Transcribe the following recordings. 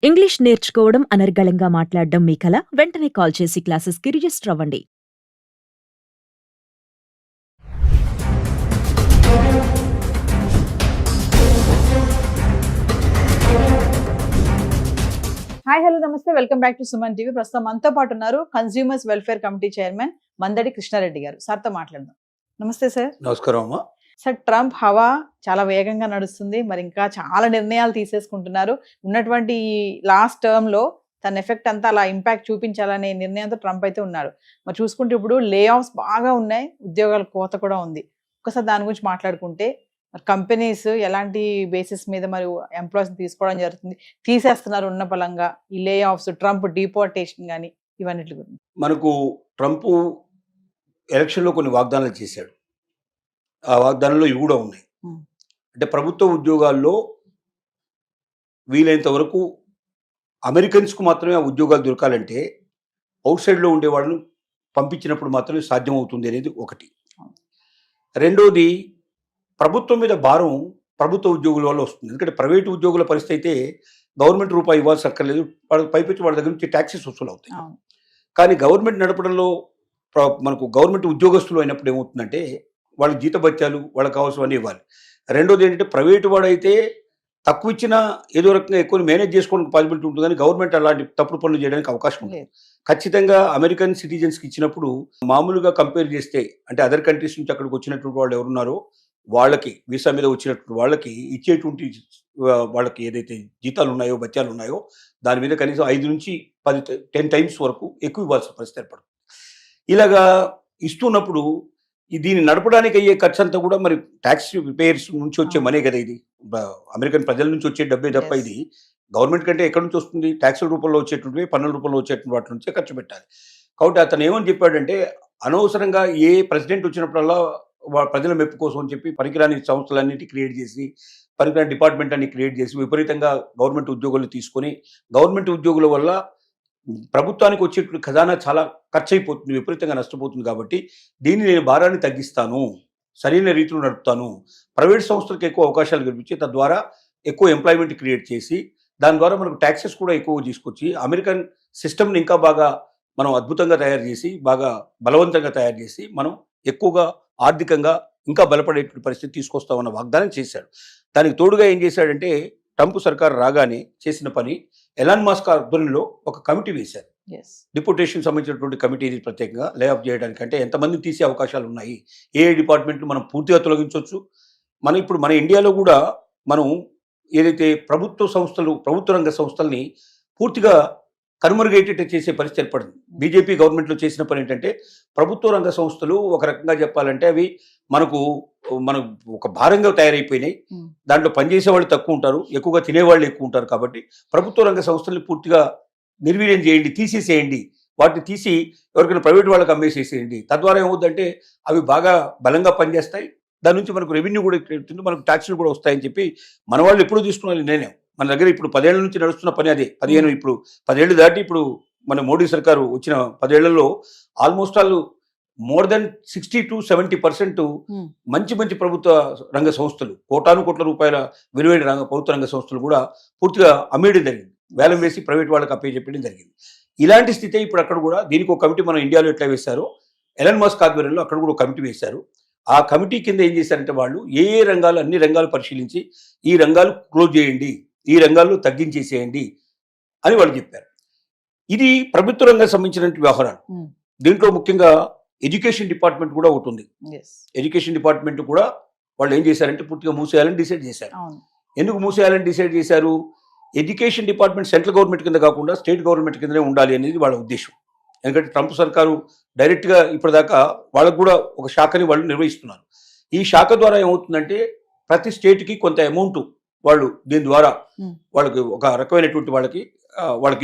English నేర్చుకోవడం అనర్గళంగా మాట్లాడడం మీ కల? వెంటనే కాల్ చేసి క్లాసెస్‌కి రిజిస్టర్ అవ్వండి. హాయ్ హలో నమస్తే welcome back to Suman TV. ప్రస్తుతం మనతో పాటు ఉన్నారు consumers welfare committee chairman Mandadi Krishna Reddy గారు. సార్తో మాట్లాడదాం. నమస్తే సార్. నమస్కారం అమ్మా. సార్, ట్రంప్ హవా చాలా వేగంగా నడుస్తుంది. మరి ఇంకా చాలా నిర్ణయాలు తీసేసుకుంటున్నారు. ఉన్నటువంటి ఈ లాస్ట్ టర్మ్ లో తన ఎఫెక్ట్ అంతా అలా ఇంపాక్ట్ చూపించాలనే నిర్ణయంతో ట్రంప్ అయితే ఉన్నాడు. మరి చూసుకుంటే ఇప్పుడు లే ఆఫ్స్ బాగా ఉన్నాయి, ఉద్యోగాల కోత కూడా ఉంది. ఒకసారి దాని గురించి మాట్లాడుకుంటే మరి కంపెనీస్ ఎలాంటి బేసిస్ మీద మరి ఎంప్లాయీస్ తీసుకోవడం జరుగుతుంది, తీసేస్తున్నారు ఉన్న పలంగా, ఈ లే ఆఫ్స్, ట్రంప్ డిపోర్టేషన్ కానీ ఇవన్నిటి గురించి. మనకు ట్రంప్ ఎలక్షన్లో కొన్ని వాగ్దానాలు చేశాడు. ఆ వాగ్దానంలో ఇవి కూడా ఉన్నాయి. అంటే ప్రభుత్వ ఉద్యోగాల్లో వీలైనంత వరకు అమెరికన్స్కు మాత్రమే ఆ ఉద్యోగాలు దొరకాలంటే అవుట్ సైడ్లో ఉండే వాళ్ళను పంపించినప్పుడు మాత్రమే సాధ్యమవుతుంది అనేది ఒకటి. రెండోది, ప్రభుత్వం మీద భారం ప్రభుత్వ ఉద్యోగుల వల్ల వస్తుంది. ఎందుకంటే ప్రైవేటు ఉద్యోగుల పరిస్థితి అయితే గవర్నమెంట్ రూపాయి ఇవ్వాల్సి అక్కర్లేదు, వాళ్ళకి పైపెచ్చి వాళ్ళ దగ్గర నుంచి ట్యాక్సెస్ వసూలు అవుతాయి. కానీ గవర్నమెంట్ నడపడంలో మనకు గవర్నమెంట్ ఉద్యోగస్తులు అయినప్పుడు ఏమవుతుందంటే వాళ్ళ జీతభత్యాలు వాళ్ళకి కావాల్సినవన్నీ ఇవ్వాలి. రెండోది ఏంటంటే ప్రైవేటు వాడైతే తక్కువ ఇచ్చినా ఏదో రకంగా ఎక్కువ మేనేజ్ చేసుకోవడానికి పాసిబిలిటీ ఉంటుంది, కానీ గవర్నమెంట్ అలాంటి తప్పుడు పనులు చేయడానికి అవకాశం ఉంది. ఖచ్చితంగా అమెరికన్ సిటిజన్స్కి ఇచ్చినప్పుడు మామూలుగా కంపేర్ చేస్తే, అంటే అదర్ కంట్రీస్ నుంచి అక్కడికి వచ్చినటువంటి వాళ్ళు ఎవరున్నారో వాళ్ళకి, వీసా మీద వచ్చినటువంటి వాళ్ళకి ఇచ్చేటువంటి వాళ్ళకి ఏదైతే జీతాలు ఉన్నాయో, భత్యాలు ఉన్నాయో దాని మీద కనీసం 5 నుంచి 10 టైమ్స్ వరకు ఎక్కువ ఇవ్వాల్సిన పరిస్థితి ఏర్పడుతుంది. ఇలాగా ఇస్తున్నప్పుడు దీన్ని నడపడానికి అయ్యే ఖర్చు అంతా కూడా మరి ట్యాక్స్ పేయర్స్ నుంచి వచ్చే మనీ కదా. ఇది అమెరికన్ ప్రజల నుంచి వచ్చే డబ్బే తప్ప ఇది గవర్నమెంట్ కంటే ఎక్కడి నుంచి వస్తుంది? ట్యాక్సుల రూపంలో వచ్చేటువంటి, పన్నుల రూపంలో వచ్చేటువంటి వాటి నుంచే ఖర్చు పెట్టాలి. కాబట్టి అతను ఏమని చెప్పాడంటే, అనవసరంగా ఏ ప్రెసిడెంట్ వచ్చినప్పుడల్లా ప్రజల మెప్పు కోసం అని చెప్పి పనికిరాని సంస్థలన్నిటి క్రియేట్ చేసి, పనికిరాని డిపార్ట్మెంట్ అన్ని క్రియేట్ చేసి విపరీతంగా గవర్నమెంట్ ఉద్యోగులు తీసుకొని, గవర్నమెంట్ ఉద్యోగుల వల్ల ప్రభుత్వానికి వచ్చేటువంటి ఖజానా చాలా ఖర్చు అయిపోతుంది, విపరీతంగా నష్టపోతుంది. కాబట్టి దీన్ని నేను భారాన్ని తగ్గిస్తాను, సరైన రీతిలో నడుపుతాను, ప్రైవేట్ సంస్థలకు ఎక్కువ అవకాశాలు కల్పించి తద్వారా ఎక్కువ ఎంప్లాయ్మెంట్ క్రియేట్ చేసి దాని ద్వారా మనకు ట్యాక్సెస్ కూడా ఎక్కువ తీసుకొచ్చి అమెరికన్ సిస్టమ్ని ఇంకా బాగా మనం అద్భుతంగా తయారు చేసి, బాగా బలవంతంగా తయారు చేసి మనం ఎక్కువగా ఆర్థికంగా ఇంకా బలపడేటువంటి పరిస్థితి తీసుకొస్తామన్న వాగ్దానం చేశాడు. దానికి తోడుగా ఏం చేశాడంటే, ట్రంప్ సర్కార్ రాగానే చేసిన పని, ఎలాన్ మస్క్ ఆధ్వర్యంలో ఒక కమిటీ వేశారు. డిపోర్టేషన్ సంబంధించినటువంటి కమిటీ, ప్రత్యేకంగా లే ఆఫ్ చేయడానికి. అంటే ఎంతమంది తీసే అవకాశాలు ఉన్నాయి, ఏ డిపార్ట్మెంట్లు మనం పూర్తిగా తొలగించవచ్చు. ఇప్పుడు మన ఇండియాలో కూడా మనం ఏదైతే ప్రభుత్వ సంస్థలు, ప్రభుత్వ రంగ సంస్థల్ని పూర్తిగా కనుమరుగేటట్టు చేసే పరిస్థితి ఏర్పడింది. బీజేపీ గవర్నమెంట్లో చేసిన పని ఏంటంటే, ప్రభుత్వ రంగ సంస్థలు ఒక రకంగా చెప్పాలంటే అవి మనకు ఒక భారంగా తయారైపోయినాయి. దాంట్లో పనిచేసే వాళ్ళు తక్కువ ఉంటారు, ఎక్కువగా తినేవాళ్ళు ఎక్కువ ఉంటారు. కాబట్టి ప్రభుత్వ రంగ సంస్థల్ని పూర్తిగా నిర్వీర్యం చేయండి, తీసేసేయండి, వాటిని తీసి ఎవరికైనా ప్రైవేట్ వాళ్ళకి అమ్మేసేసేయండి. తద్వారా ఏమవుతుందంటే అవి బాగా బలంగా పనిచేస్తాయి, దాని నుంచి మనకు రెవెన్యూ కూడా ఎక్కుతుంది, మనకు ట్యాక్స్లు కూడా వస్తాయని చెప్పి మన వాళ్ళు ఎప్పుడు తీసుకున్నారు. నేనే మన దగ్గర ఇప్పుడు 10 ఏళ్ల నుంచి నడుస్తున్న పని అదే. 15 ఇప్పుడు 10 ఏళ్ళు దాటి ఇప్పుడు మన మోడీ సర్కారు వచ్చిన 10 ఏళ్లలో almost all more than 60 to 70% మంచి మంచి ప్రభుత్వ రంగ సంస్థలు, కోటాను కోట్ల రూపాయల విలువైన ప్రభుత్వ రంగ సంస్థలు కూడా పూర్తిగా అమ్మేయడం జరిగింది, వేలం వేసి ప్రైవేట్ వాళ్ళకి అప్పచెప్పడం జరిగింది. ఇలాంటి స్థితి ఇప్పుడు అక్కడ కూడా. దీనికి ఒక కమిటీ మన ఇండియాలో ఎట్లా వేశారో, ఎలన్ మస్క్ ఆధ్వర్యంలో అక్కడ కూడా ఒక కమిటీ వేశారు. ఆ కమిటీ కింద ఏం చేశారంటే, వాళ్ళు ఏ రంగాలు, అన్ని రంగాలు పరిశీలించి ఈ రంగాలు క్లోజ్ చేయండి, ఈ రంగాల్లో తగ్గించేసేయండి అని వాళ్ళు చెప్పారు. ఇది ప్రభుత్వ రంగానికి సంబంధించినటువంటి వ్యవహారాలు. దీంట్లో ముఖ్యంగా ఎడ్యుకేషన్ డిపార్ట్మెంట్ కూడా ఒకటి ఉంది. ఎడ్యుకేషన్ డిపార్ట్మెంట్ కూడా వాళ్ళు ఏం చేశారంటే పూర్తిగా మూసేయాలని డిసైడ్ చేశారు. ఎందుకు మూసేయాలని డిసైడ్ చేశారు? ఎడ్యుకేషన్ డిపార్ట్మెంట్ సెంట్రల్ గవర్నమెంట్ కింద కాకుండా స్టేట్ గవర్నమెంట్ కిందనే ఉండాలి అనేది వాళ్ళ ఉద్దేశం. ఎందుకంటే ట్రంప్ సర్కారు డైరెక్ట్గా ఇప్పటిదాకా వాళ్ళకు కూడా ఒక శాఖని వాళ్ళు నిర్వహిస్తున్నారు. ఈ శాఖ ద్వారా ఏమవుతుందంటే ప్రతి స్టేట్కి కొంత అమౌంట్ వాళ్ళు దీని ద్వారా వాళ్ళకి ఒక రకమైనటువంటి వాళ్ళకి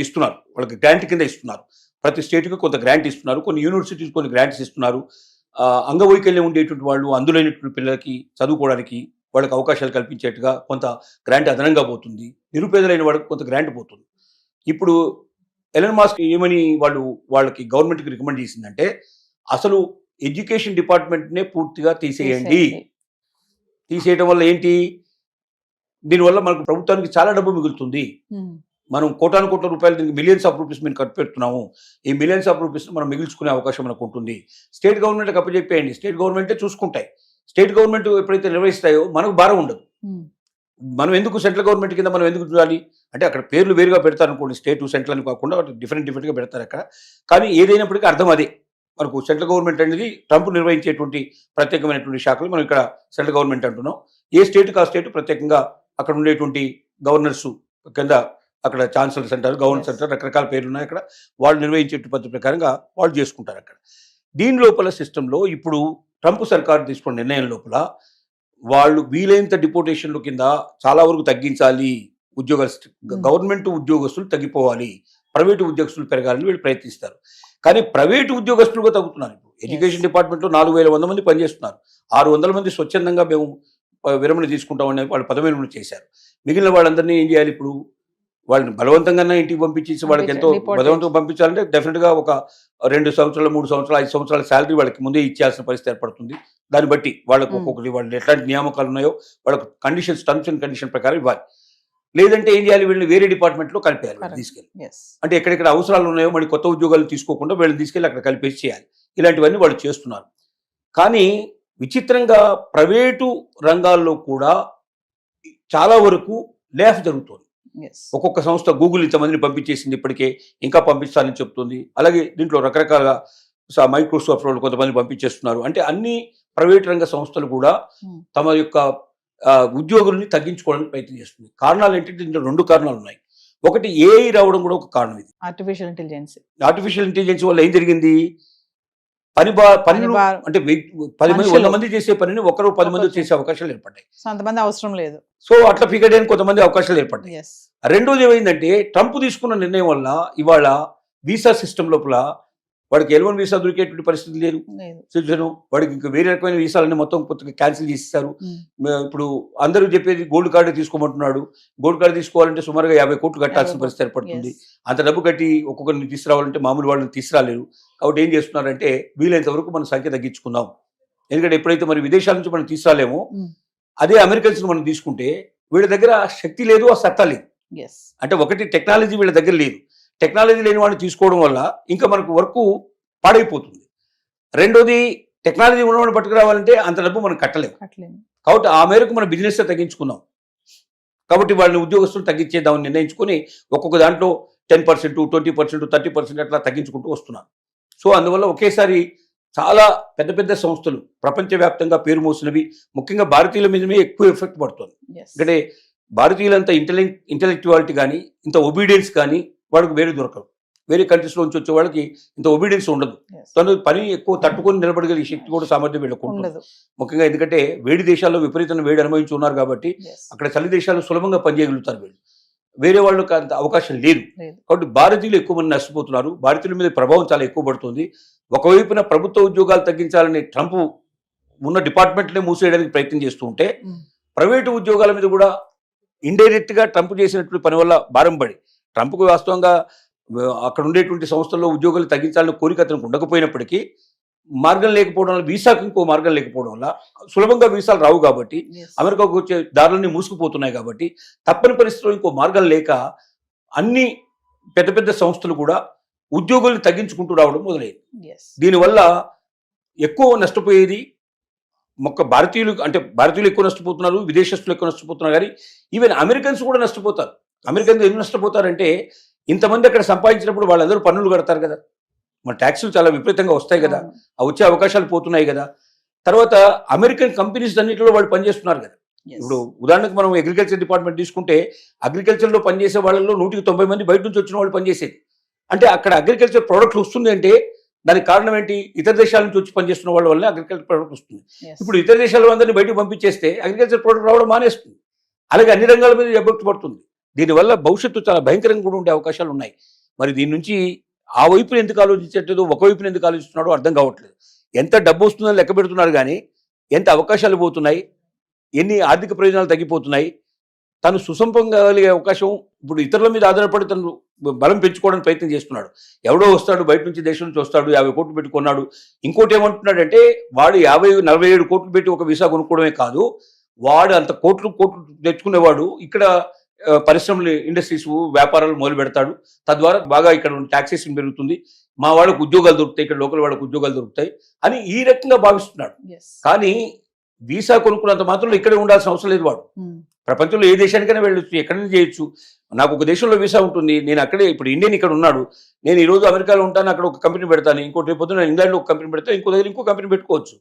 ఇస్తున్నారు, వాళ్ళకి గ్రాంట్ కింద ఇస్తున్నారు. ప్రతి స్టేట్కి కొంత గ్రాంట్ ఇస్తున్నారు, కొన్ని యూనివర్సిటీస్ కొన్ని గ్రాంట్స్ ఇస్తున్నారు. అంగవైకల్యం ఉండేటువంటి వాళ్ళు, అందులైనటువంటి పిల్లలకి చదువుకోవడానికి వాళ్ళకి అవకాశాలు కల్పించేట్టుగా కొంత గ్రాంట్ అదనంగా పోతుంది, నిరుపేదలైన వాళ్ళకి కొంత గ్రాంట్ పోతుంది. ఇప్పుడు ఎలన్ మస్క్ ఏమని వాళ్ళకి గవర్నమెంట్కి రికమెండ్ చేసిందంటే, అసలు ఎడ్యుకేషన్ డిపార్ట్మెంట్నే పూర్తిగా తీసేయండి. తీసేయడం వల్ల ఏంటి? దీనివల్ల మనకు ప్రభుత్వానికి చాలా డబ్బు మిగులుతుంది. మనం కోటాను కోట్ల రూపాయలు దీనికి మిలియన్స్ ఆఫ్ రూపీస్ మేము ఖర్చు పెడుతున్నాము. ఈ మిలియన్స్ ఆఫ్ రూపీస్ మనం మిగిల్చుకునే అవకాశం మనకు ఉంటుంది. స్టేట్ గవర్నమెంట్కి అప్పచెప్పేయండి, స్టేట్ గవర్నమెంటే చూసుకుంటాయి. స్టేట్ గవర్నమెంట్ ఎప్పుడైతే నిర్వహిస్తాయో మనకు భారం ఉండదు. మనం ఎందుకు సెంట్రల్ గవర్నమెంట్ కింద మనం ఎందుకు చూడాలి అంటే అక్కడ పేర్లు వేరుగా పెడతారు అనుకోండి, స్టేట్ సెంట్రల్ అని కాకుండా డిఫరెంట్గా పెడతారు అక్కడ. కానీ ఏదైనప్పటికీ అర్థం అదే, మనకు సెంట్రల్ గవర్నమెంట్ అనేది ట్రంప్ నిర్వహించేటువంటి ప్రత్యేకమైనటువంటి శాఖలు మనం ఇక్కడ సెంట్రల్ గవర్నమెంట్ అంటున్నాం. ఏ స్టేట్కి ఆ స్టేట్ ప్రత్యేకంగా అక్కడ ఉండేటువంటి గవర్నర్స్ కింద అక్కడ ఛాన్సలర్స్ అంటారు, గవర్నర్స్ అంటారు, రకరకాల పేర్లు ఉన్నాయి అక్కడ. వాళ్ళు నిర్వహించే పద్ధతి ప్రకారంగా వాళ్ళు చేసుకుంటారు అక్కడ. దీని లోపల సిస్టంలో ఇప్పుడు ట్రంప్ సర్కారు తీసుకున్న నిర్ణయం లోపల వాళ్ళు వీలైనంత డిపోటేషన్ల కింద చాలా వరకు తగ్గించాలి. గవర్నమెంట్ ఉద్యోగస్తులు తగ్గిపోవాలి, ప్రైవేటు ఉద్యోగస్తులు పెరగాలని వీళ్ళు ప్రయత్నిస్తారు. కానీ ప్రైవేటు ఉద్యోగస్తులుగా తగ్గుతున్నారు. ఇప్పుడు ఎడ్యుకేషన్ డిపార్ట్మెంట్లో 4,100 మంది పనిచేస్తున్నారు. 600 మంది స్వచ్ఛందంగా మేము విరమణ తీసుకుంటామని వాళ్ళు పదవి విరమణ చేశారు. మిగిలిన వాళ్ళందరినీ ఏం చేయాలి? ఇప్పుడు వాళ్ళని బలవంతంగా ఇంటికి పంపించేసి వాళ్ళకి ఎంతో బలవంతంగా పంపించాలంటే డెఫినెట్గా ఒక 2 సంవత్సరాలు, 3 సంవత్సరాలు, 5 సంవత్సరాల శాలరీ వాళ్ళకి ముందే ఇచ్చేయాల్సిన పరిస్థితి ఏర్పడుతుంది. దాన్ని బట్టి వాళ్ళకు ఒక్కొక్కటి వాళ్ళు ఎట్లాంటి నియామకాలు ఉన్నాయో వాళ్ళకు కండిషన్స్, టర్మ్స్ అండ్ కండిషన్ ప్రకారం ఇవ్వాలి. లేదంటే ఏం చేయాలి? వీళ్ళని వేరే డిపార్ట్మెంట్లో కలిపేయాలి తీసుకెళ్ళి. అంటే ఎక్కడెక్కడ అవసరాలు ఉన్నాయో మళ్ళీ కొత్త ఉద్యోగాలు తీసుకోకుండా వీళ్ళని తీసుకెళ్ళి అక్కడ కలిపేసి చేయాలి. ఇలాంటివన్నీ వాళ్ళు చేస్తున్నారు. కానీ విచిత్రంగా ప్రైవేటు రంగాల్లో కూడా చాలా వరకు లేఫ్ జరుగుతుంది. ఒక్కొక్క సంస్థ గూగుల్ ఇంతమందిని పంపించేసింది, ఇప్పటికే ఇంకా పంపించాలని చెప్తుంది. అలాగే దీంట్లో రకరకాల మైక్రోసాఫ్ట్ వాళ్ళు కొంతమంది పంపించేస్తున్నారు. అంటే అన్ని ప్రైవేట్ రంగ సంస్థలు కూడా తమ యొక్క ఉద్యోగుల్ని తగ్గించుకోవడానికి ప్రయత్నం చేస్తుంది. కారణాలు ఏంటంటే దీంట్లో 2 కారణాలు ఉన్నాయి. ఒకటి ఏఐ రావడం కూడా ఒక కారణం. ఇది ఆర్టిఫిషియల్ ఇంటెలిజెన్స్ వల్ల ఏం జరిగింది? పనులు అంటే 10 మంది 100 మంది చేసే పనిని ఒకరు 10 మంది చేసే అవకాశాలు ఏర్పడ్డాయి. అంతమంది అవసరం లేదు. సో అట్లా ఫిగర్ చేయడానికి కొంతమంది అవకాశాలు ఏర్పడ్డాయి. రెండోది ఏమైందంటే ట్రంప్ తీసుకున్న నిర్ణయం వల్ల ఇవాళ వీసా సిస్టమ్ లోపల వాడికి L1 వీసా దొరికేటువంటి పరిస్థితి లేదు. వాడికి ఇంకా వేరే రకమైన వీసాలన్నీ మొత్తం కొత్తగా క్యాన్సిల్ చేసేస్తారు. ఇప్పుడు అందరూ చెప్పేది గోల్డ్ కార్డు తీసుకోమంటున్నాడు. గోల్డ్ కార్డు తీసుకోవాలంటే సుమారుగా 50 కోట్లు కట్టాల్సిన పరిస్థితి ఏర్పడుతుంది. అంత డబ్బు కట్టి ఒక్కొక్కరిని తీసుకురావాలంటే మామూలు వాళ్ళని తీసుకురాలేరు. కాబట్టి ఏం చేస్తున్నారంటే వీలైనంత వరకు మన సంఖ్య తగ్గించుకుందాం. ఎందుకంటే ఎప్పుడైతే మరి విదేశాల నుంచి మనం తీసుకురాలేమో అదే అమెరికన్స్ మనం తీసుకుంటే వీళ్ళ దగ్గర శక్తి లేదు, ఆ సత్తా లేదు. అంటే ఒకటి టెక్నాలజీ వీళ్ళ దగ్గర లేదు. టెక్నాలజీ లేని వాడిని తీసుకోవడం వల్ల ఇంకా మనకు వర్క్ పాడైపోతుంది. రెండోది టెక్నాలజీ ఉన్నవాడిని పట్టుకురావాలంటే అంత డబ్బు మనం కట్టలేము. కాబట్టి ఆ మేరకు మన బిజినెస్ తగ్గించుకున్నాం. కాబట్టి వాళ్ళని ఉద్యోగస్తులు తగ్గించేద్దామని నిర్ణయించుకొని ఒక్కొక్క దాంట్లో 10%, 20%, 30% అట్లా తగ్గించుకుంటూ వస్తున్నాం. సో అందువల్ల ఒకేసారి చాలా పెద్ద పెద్ద సంస్థలు ప్రపంచవ్యాప్తంగా పేరు మోసినవి, ముఖ్యంగా భారతీయుల మీదనే ఎక్కువ ఎఫెక్ట్ పడుతుంది. ఎందుకంటే భారతీయులంతా ఇంటెలెక్చువాలిటీ కానీ ఇంత ఒబీడియన్స్ కానీ వాళ్ళకి వేరే దొరకదు. వేరే కంట్రీస్లో నుంచి వచ్చే వాళ్ళకి ఇంత ఒబీడియన్స్ ఉండదు. తను పని ఎక్కువ తట్టుకొని నిలబడగలిగే శక్తి కూడా సామర్థ్యం వీళ్ళకుంటుంది. ముఖ్యంగా ఎందుకంటే వేడి దేశాల్లో విపరీతమైన వేడి అనుభవించి ఉన్నారు కాబట్టి అక్కడ చలి దేశాలు సులభంగా పనిచేయగలుగుతారు వీళ్ళు. వేరే వాళ్ళకి అంత అవకాశం లేదు. కాబట్టి భారతీయులు ఎక్కువ మంది నష్టపోతున్నారు. భారతీయుల మీద ప్రభావం చాలా ఎక్కువ పడుతుంది. ఒకవైపున ప్రభుత్వ ఉద్యోగాలు తగ్గించాలని ట్రంప్ ఉన్న డిపార్ట్మెంట్లే మూసేయడానికి ప్రయత్నం చేస్తూ ఉంటే ప్రైవేటు ఉద్యోగాల మీద కూడా ఇండైరెక్ట్గా ట్రంప్ చేసినటువంటి పని వల్ల భారం పడి ట్రంప్కు వాస్తవంగా అక్కడ ఉండేటువంటి సంస్థల్లో ఉద్యోగాలు తగ్గించాలని కోరిక అతనికి ఉండకపోయినప్పటికీ మార్గం లేకపోవడం వల్ల, వీసాకు ఇంకో మార్గం లేకపోవడం వల్ల, సులభంగా వీసాలు రావు కాబట్టి అమెరికాకు వచ్చే దారులన్నీ మూసుకుపోతున్నాయి కాబట్టి తప్పని పరిస్థితిలో ఇంకో మార్గం లేక అన్ని పెద్ద పెద్ద సంస్థలు కూడా ఉద్యోగుల్ని తగ్గించుకుంటూ రావడం మొదలైంది. దీనివల్ల ఎక్కువ నష్టపోయేది భారతీయులు, అంటే భారతీయులు ఎక్కువ నష్టపోతున్నారు, విదేశస్తులు ఎక్కువ నష్టపోతున్నారు. కానీ ఈవెన్ అమెరికన్స్ కూడా నష్టపోతారు. అమెరికన్స్ ఎందుకు నష్టపోతారంటే ఇంతమంది అక్కడ సంపాదించినప్పుడు వాళ్ళందరూ పన్నులు కడతారు కదా, మన ట్యాక్సులు చాలా విపరీతంగా వస్తాయి కదా, ఆ వచ్చే అవకాశాలు పోతున్నాయి కదా. తర్వాత అమెరికన్ కంపెనీస్ అన్నింటిలో వాళ్ళు పనిచేస్తున్నారు కదా. ఇప్పుడు ఉదాహరణకు మనం అగ్రికల్చర్ డిపార్ట్మెంట్ తీసుకుంటే అగ్రికల్చర్లో పనిచేసే వాళ్ళలో 190 మంది బయట నుంచి వచ్చిన వాళ్ళు పనిచేసేది. అంటే అక్కడ అగ్రికల్చర్ ప్రోడక్ట్ వస్తుంది అంటే దానికి కారణం ఏంటి? ఇతర దేశాల నుంచి వచ్చి పనిచేస్తున్న వాళ్ళ వల్ల అగ్రికల్చర్ ప్రోడక్ట్ వస్తుంది. ఇప్పుడు ఇతర దేశాల అందరినీ బయటకు పంపించేస్తే అగ్రికల్చర్ ప్రోడక్ట్ రావడం మానేస్తుంది. అలాగే అన్ని రంగాల మీద ఎఫెక్ట్ పడుతుంది. దీనివల్ల భవిష్యత్తు చాలా భయంకరంగా కూడా ఉండే అవకాశాలు ఉన్నాయి. మరి దీని నుంచి ఆ వైపున ఎందుకు ఆలోచించట్లేదు, ఒకవైపున ఎందుకు ఆలోచిస్తున్నాడో అర్థం కావట్లేదు. ఎంత డబ్బు వస్తుందని లెక్క పెడుతున్నారు కానీ ఎంత అవకాశాలు పోతున్నాయి, ఎన్ని ఆర్థిక ప్రయోజనాలు తగ్గిపోతున్నాయి, తను సుసంపంగలిగే అవకాశం ఇప్పుడు ఇతరుల మీద ఆధారపడి తను బలం పెంచుకోవడానికి ప్రయత్నం చేస్తున్నాడు. ఎవడో వస్తాడు బయట నుంచి, దేశం నుంచి వస్తాడు, 50 కోట్లు పెట్టుకున్నాడు. ఇంకోటి ఏమంటున్నాడంటే వాడు 47 కోట్లు పెట్టి ఒక వీసా కొనుక్కోవడమే కాదు, వాడు అంత కోట్లు తెచ్చుకునేవాడు ఇక్కడ పరిశ్రమలు, ఇండస్ట్రీస్, వ్యాపారాలు మొదలు పెడతాడు. తద్వారా బాగా ఇక్కడ టాక్సేషన్ పెరుగుతుంది, మా వాళ్ళకు ఉద్యోగాలు దొరుకుతాయి, ఇక్కడ లోకల్ వాళ్ళకు ఉద్యోగాలు దొరుకుతాయి అని ఈ రకంగా భావిస్తున్నాడు. ఎస్. కానీ వీసా కొనుక్కున్నంత మాత్రం ఇక్కడే ఉండాల్సిన అవసరం లేదు. వాడు ప్రపంచంలో ఏ దేశానికైనా వెళ్ళొచ్చు, ఎక్కడైనా చేయొచ్చు. నాకు ఒక దేశంలో వీసా ఉంటుంది, నేను అక్కడే, ఇప్పుడు ఇండియన్ ఇక్కడ ఉన్నాడు, నేను ఈ రోజు అమెరికాలో ఉంటాను, అక్కడ ఒక కంపెనీ పెడతాను, ఇంకోటి రేపు పొద్దున ఇంగ్లాండ్లో ఒక కంపెనీ పెడతాను, ఇంకో దగ్గర ఇంకో కంపెనీ పెట్టుకోవచ్చు.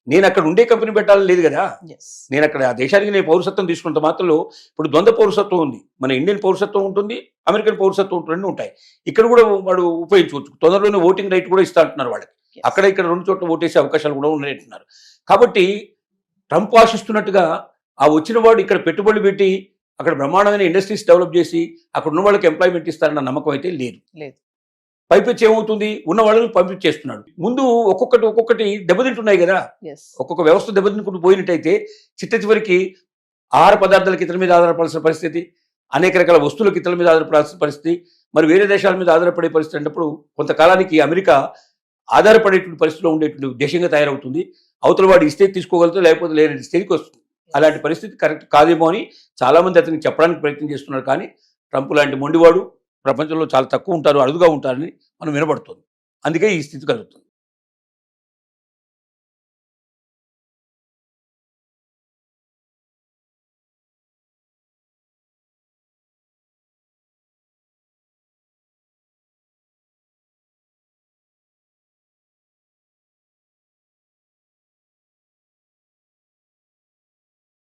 నేను అక్కడ ఉండే కంపెనీ పెట్టాలని లేదు కదా. ఎస్. నేను అక్కడ ఆ దేశానికి నేను పౌరసత్వం తీసుకున్నంత మాత్రంలో, ఇప్పుడు ద్వంద్వ పౌరసత్వం ఉంది, మన ఇండియన్ పౌరసత్వం ఉంటుంది, అమెరికన్ పౌరసత్వం ఉంటుంది, రెండు ఉంటాయి. ఇక్కడ కూడా వాడు ఉపయోగించుకోవచ్చు. తొందరలోనే ఓటింగ్ రైట్ కూడా ఇస్తా అంటున్నారు వాళ్ళకి. అక్కడ ఇక్కడ రెండు చోట్ల ఓటేసే అవకాశాలు కూడా ఉన్నాయంటున్నారు. కాబట్టి ట్రంప్ ఆశిస్తున్నట్టుగా ఆ వచ్చిన వాడు ఇక్కడ పెట్టుబడులు పెట్టి అక్కడ బ్రహ్మాండమైన ఇండస్ట్రీస్ డెవలప్ చేసి అక్కడ ఉన్న వాళ్ళకి ఎంప్లాయ్మెంట్ ఇస్తారన్న నమ్మకం అయితే లేదు. పైపెచ్చి ఏమవుతుంది, ఉన్న వాళ్ళని పంపించేస్తున్నాడు. ముందు ఒక్కొక్కటి దెబ్బతింటున్నాయి కదా. ఎస్. ఒక్కొక్క వ్యవస్థ దెబ్బతింటుకుంటూ పోయినట్టయితే చివరికి ఆహార పదార్థాలకు ఇతరుల మీద ఆధారపడాల్సిన పరిస్థితి, అనేక రకాల వస్తువులకు ఇతరుల మీద ఆధారపడాల్సిన పరిస్థితి, మరి వేరే దేశాల మీద ఆధారపడే పరిస్థితి అన్నప్పుడు కొంతకాలానికి అమెరికా ఆధారపడేటువంటి పరిస్థితిలో ఉండేటువంటి దేశంగా తయారవుతుంది. అవతల వాడు ఇస్తే తీసుకోగలుగుతాడు, లేకపోతే లేని స్థితికి వస్తుంది. అలాంటి పరిస్థితి కరెక్ట్ కాదేమో అని చాలామంది అతనికి చెప్పడానికి ప్రయత్నం చేస్తున్నారు. కానీ ట్రంప్ లాంటి మొండివాడు ప్రపంచంలో చాలా తక్కువ ఉంటారు, అరుదుగా ఉంటారని మనం వినబడుతుంది. అందుకే ఈ స్థితి కలుగుతుంది.